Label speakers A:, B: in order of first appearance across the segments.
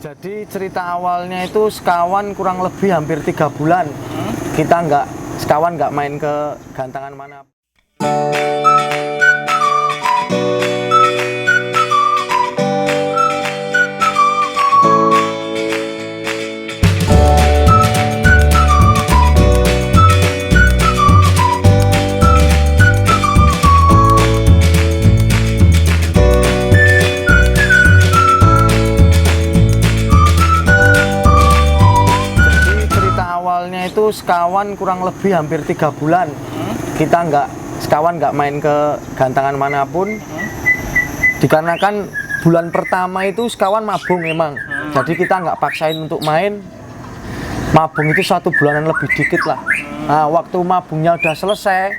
A: Jadi cerita awalnya itu sekawan kurang lebih hampir 3 bulan. Kita sekawan nggak main ke gantangan mana. Awalnya itu sekawan kurang lebih hampir 3 bulan. Kita sekawan nggak main ke gantangan manapun. Dikarenakan bulan pertama itu sekawan mabung memang. Jadi kita nggak paksain untuk main. Mabung itu 1 bulanan lebih dikit lah. Nah, waktu mabungnya udah selesai,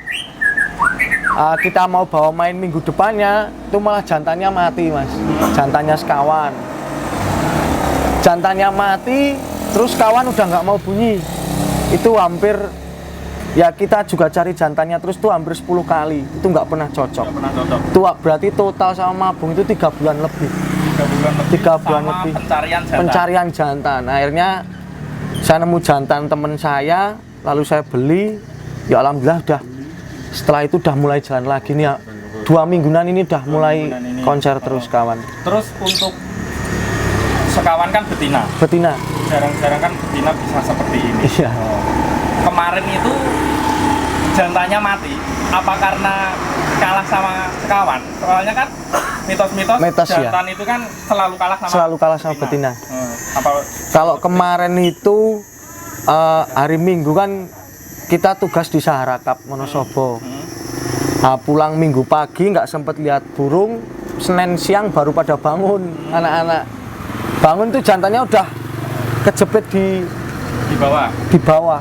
A: kita mau bawa main minggu depannya, itu malah jantannya mati, Mas. Jantannya sekawan. Jantannya mati, terus kawan udah nggak mau bunyi. Itu hampir, ya kita juga cari jantannya terus tuh hampir 10 kali. Itu nggak pernah cocok. Itu berarti total sama mabung itu 3 bulan lebih. 3 bulan lebih. Pencarian jantan. Akhirnya saya nemu jantan temen saya, lalu saya beli. Ya alhamdulillah udah. Setelah itu udah mulai jalan lagi nih ya. 2 mingguan ini udah mulai konser terus kawan.
B: Terus untuk sekawan kan betina.
A: Betina.
B: Jarang-jarang kan betina bisa seperti ini.
A: Iya.
B: Kemarin itu jantannya mati. Apa karena kalah sama sekawan? Soalnya kan mitos-mitos jantan ya? Itu kan selalu kalah sama
A: betina. Kalau kemarin itu hari Minggu kan kita tugas di Sahara Cup Wonosobo. Nah, pulang Minggu pagi nggak sempet lihat burung. Senin siang baru pada bangun anak-anak. Bangun tuh jantannya udah kejepit di bawah.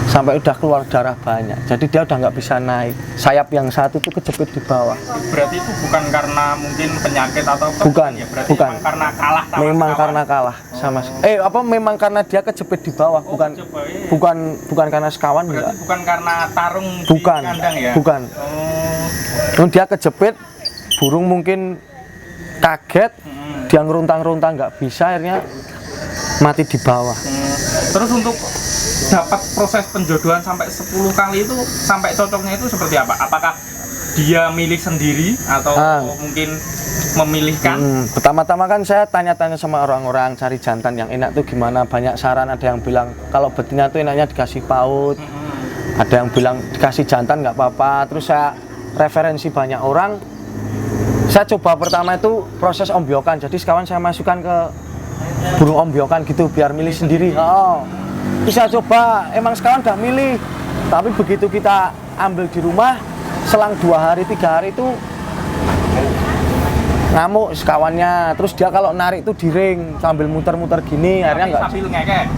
A: Sampai udah keluar darah banyak. Jadi dia udah nggak bisa naik. Sayap yang satu tuh kejepit di bawah.
B: Berarti itu bukan karena mungkin penyakit atau
A: bukan,
B: ya? Berarti
A: bukan.
B: Memang karena kalah sama
A: memang
B: sekawan.
A: Karena kalah sama memang karena dia kejepit di bawah, bukan karena sekawan.
B: Berarti
A: enggak.
B: Bukan karena tarung
A: bukan,
B: di kandang ya?
A: Bukan. Dia kejepit, burung mungkin kaget, dia ngeruntang-runtang nggak bisa, akhirnya mati di bawah.
B: Terus untuk dapat proses penjodohan sampai 10 kali itu, sampai cocoknya itu seperti apa? Apakah dia milih sendiri atau mungkin memilihkan?
A: Pertama-tama kan saya tanya-tanya sama orang-orang cari jantan yang enak tuh gimana. Banyak saran, ada yang bilang kalau betina tuh enaknya dikasih paut, ada yang bilang dikasih jantan nggak apa-apa. Terus saya referensi banyak orang. Saya coba pertama itu proses ombyokan. Jadi sekawan saya masukkan ke burung ombyokan gitu biar milih sendiri. Bisa coba, emang sekawan udah milih. Tapi begitu kita ambil di rumah, selang 2 hari 3 hari itu ngamuk sekawannya. Terus dia kalau narik itu di ring sambil muter-muter gini. Akhirnya nggak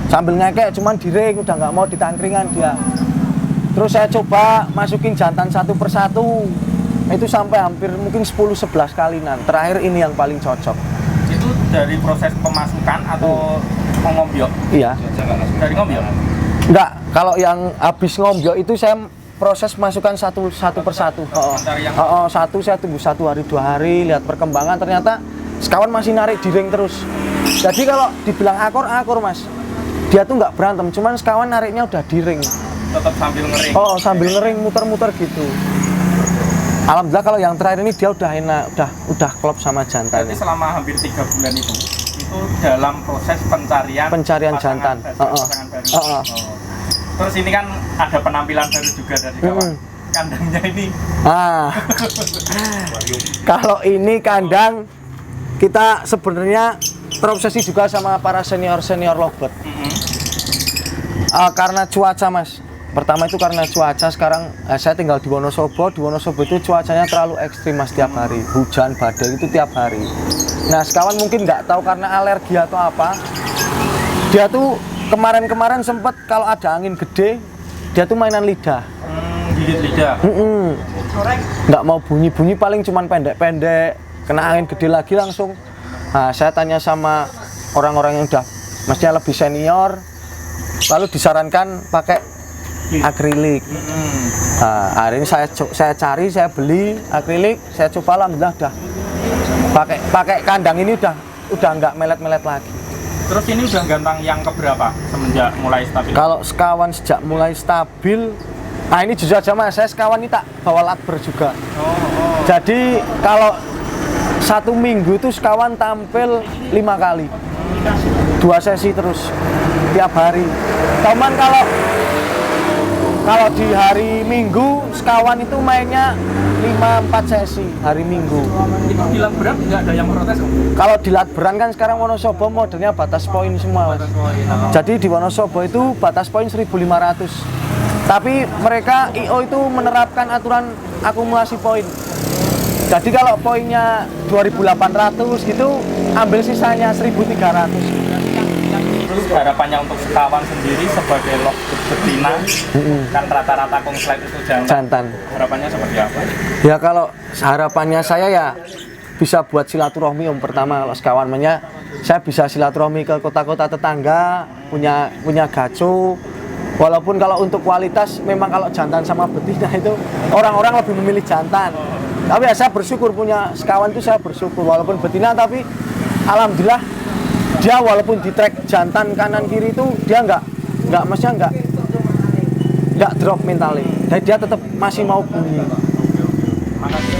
A: sambil ngekek, cuman di ring, udah nggak mau ditangkringan dia. Terus saya coba masukin jantan satu persatu. Itu sampai hampir mungkin 10-11 kalinan. Terakhir ini yang paling cocok.
B: Itu dari proses pemasukan atau ngombyok?
A: Iya.
B: Dari ngombyok?
A: Enggak, kalau yang habis ngombyok itu saya proses masukkan satu persatu. Satu saya tunggu 1 hari 2 hari, lihat perkembangan, ternyata sekawan masih narik di ring terus. Jadi kalau dibilang akor Mas, dia tuh nggak berantem, cuman sekawan nariknya udah di ring.
B: Tetap sambil ngering?
A: Sambil ngering, muter-muter gitu. Alhamdulillah kalau yang terakhir ini dia udah enak, udah klop sama jantan.
B: Jadi selama hampir 3 bulan itu dalam proses pencarian
A: jantan.
B: Pasangan baru. Terus ini kan ada penampilan baru juga dari kawan. Kandangnya ini.
A: Kalau ini kandang kita sebenarnya terobsesi juga sama para senior lovebird. Karena cuaca, Mas. Pertama itu karena cuaca. Sekarang saya tinggal di Wonosobo. Di Wonosobo itu cuacanya terlalu ekstrim, Mas, tiap hari. Hujan, badai itu tiap hari. Nah, sekawan mungkin nggak tahu karena alergi atau apa. Dia tuh kemarin sempet kalau ada angin gede, dia tuh mainan lidah.
B: Gigit lidah?
A: Nggak mau bunyi paling cuman pendek-pendek. Kena angin gede lagi langsung. Nah, saya tanya sama orang-orang yang udah mestinya lebih senior. Lalu disarankan pakai akrilik. Nah, hari ini saya beli akrilik, saya coba alhamdulillah udah pakai kandang ini udah nggak melet-melet lagi.
B: Terus ini udah gantang yang keberapa semenjak mulai stabil?
A: Kalau sekawan sejak mulai stabil, nah ini jujur aja Mas, saya sekawan ini tak bawa latber juga. Jadi kalau 1 minggu itu sekawan tampil 5 kali, 2 sesi terus tiap hari. Cuman kalau di hari Minggu sekawan itu mainnya 5-4 sesi hari Minggu.
B: Itu di Latberan nggak ada yang protes Om?
A: Kalau di Latberan kan sekarang Wonosobo modelnya batas poin semua Mas. Jadi di Wonosobo itu batas poin 1.500. Tapi mereka IO itu menerapkan aturan akumulasi poin. Jadi kalau poinnya 2.800 gitu, ambil sisanya 1.300.
B: Terus harapannya untuk sekawan sendiri sebagai log betina, kan rata-rata konslet itu jantan. Harapannya seperti apa?
A: Ya kalau harapannya saya ya bisa buat silaturahmi Om. Pertama kalau sekawannya saya bisa silaturahmi ke kota-kota tetangga, punya gaco. Walaupun kalau untuk kualitas memang kalau jantan sama betina itu orang-orang lebih memilih jantan. Tapi ya saya bersyukur punya sekawan itu, saya bersyukur walaupun betina, tapi alhamdulillah dia walaupun di track jantan kanan kiri itu dia nggak drop mentalnya. Jadi dia tetap masih mau bunyi.
B: Makasih.